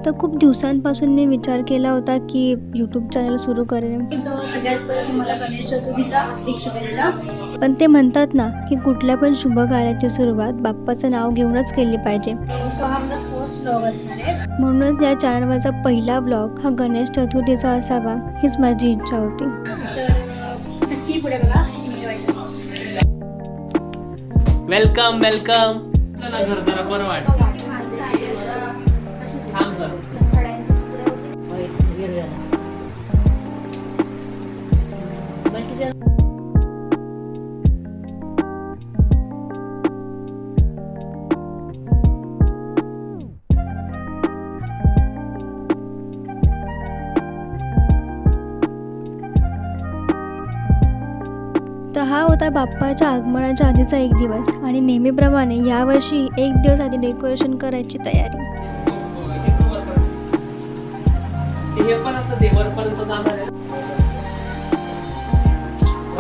तर खूप दिवसांपासून मी विचार केला होता की यूट्यूब चॅनल सुरू करेन. सगळ्यात पहिले मला गणेश चतुर्थीच्या हार्दिक शुभेच्छा. पण ते म्हणतात ना की कुठल्या पण शुभ कार्याची सुरुवात बाप्पाचं नाव घेऊनच केली पाहिजे. सो हा माझा फर्स्ट ब्लॉग असणार आहे. म्हणूनच या चॅनलवरचा पहिला ब्लॉग हा गणेश चतुर्थीचा असावा हीच माझी इच्छा होती. तर नक्की पुढे बघा, एन्जॉय करा. Welcome welcome. चला घर जरा बरं वाट. थांब जरा. तर हा होता बाप्पाच्या आगमनाच्या आधीचा एक दिवस आणि नेहमीप्रमाणे यावर्षी एक दिवस आधी डेकोरेशन करायची तयारी. हे पण असं देवरपर्यंत जाणार आहे.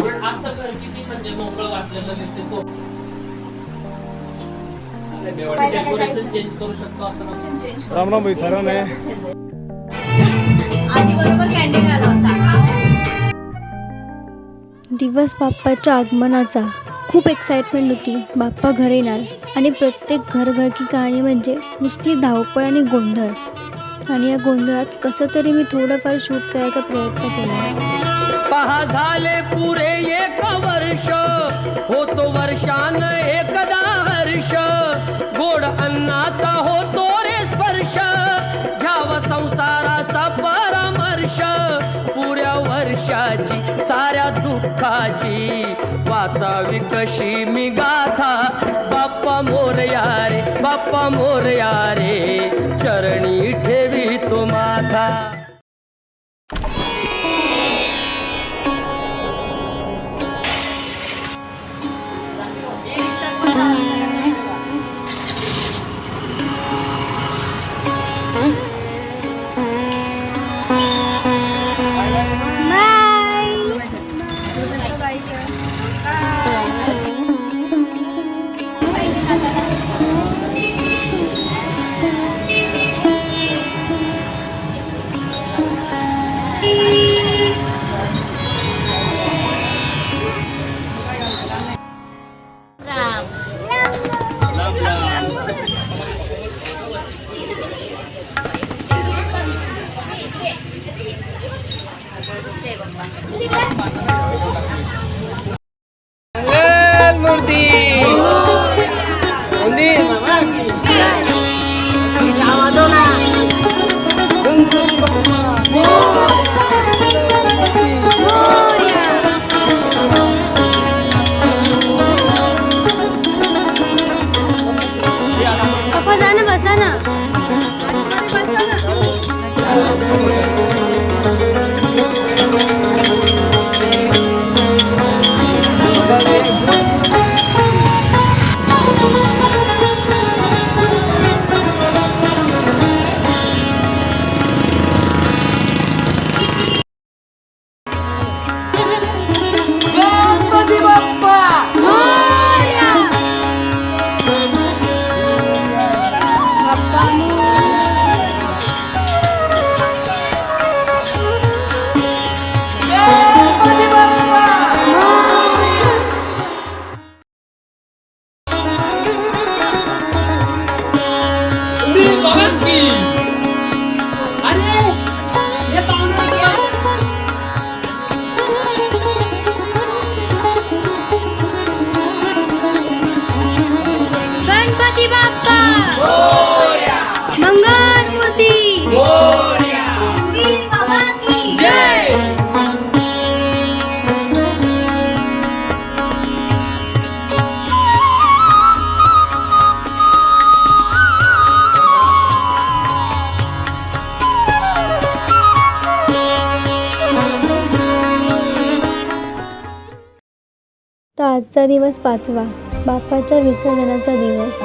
पण असं घर किती म्हणजे मोकळं वाटलेलं दिसते. डेकोरेशन चेंज करू शकतो असं. राम राम भाई सारा आहे. आधी बरोबर कॅन्टीन आला होता. दिवस बाप्पाच्या आगमनाचा खूप एक्साइटमेंट होती. बाप्पा घरी येणार आणि प्रत्येक घर की कहाणी म्हणजे नुसती धावपळ आणि गोंधळ. आणि या गोंधळात कसं तरी मी थोडंफार शूट करायचा प्रयत्न केला. पहा झाले पुरे एक वर्ष, होतो वर्षान एकदा हर्ष, गोड अन्नाचा होतो रे स्पर्श, घ्यावा संसाराचा परामर्श, पुऱ्या वर्षाची साऱ्या दुःखाची वाचावी कशी मी गाथा. बाप्पा मोरया रे, बाप्पा मोरया रे, चरणी ठेवी तो माथा. गणपती बाप्पा मोरया, मंगल मूर्ती मोरया, बाबा की जय. तर आजचा दिवस 5वा, बाप्पाच्या विसर्जनाचा दिवस.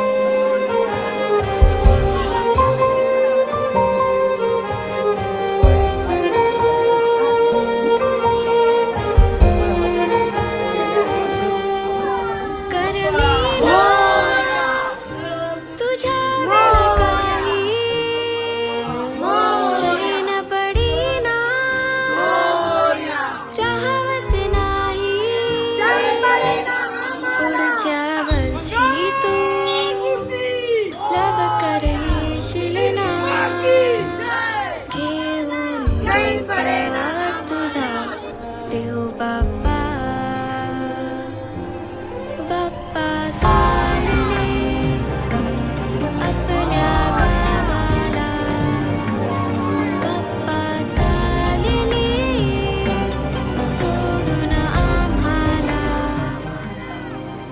तुझ्या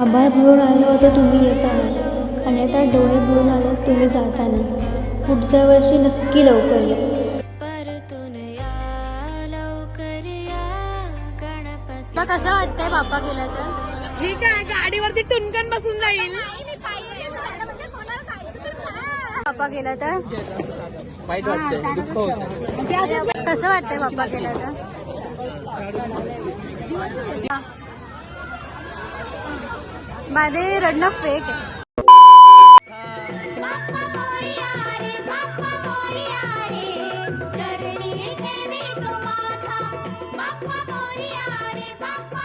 आभार भरून आलं होतं तुम्ही येताना आणि आता डोळे भरून आलं तुम्ही जाताना. पुढच्या वर्षी नक्की लवकर या. कसं वाटतंय बाप्पा गेला तर? ठीक आहे, गाडीवरती टुनकन बसून जाईल. बाप्पा गेला तर वाईट वाटतंय, दुःख होतं. कसं वाटतंय बाप्पा गेला तर? माझे रडणं फेक आहे. चरणी ठेवी तो माझा बाप्पा मोरया रे बाप्पा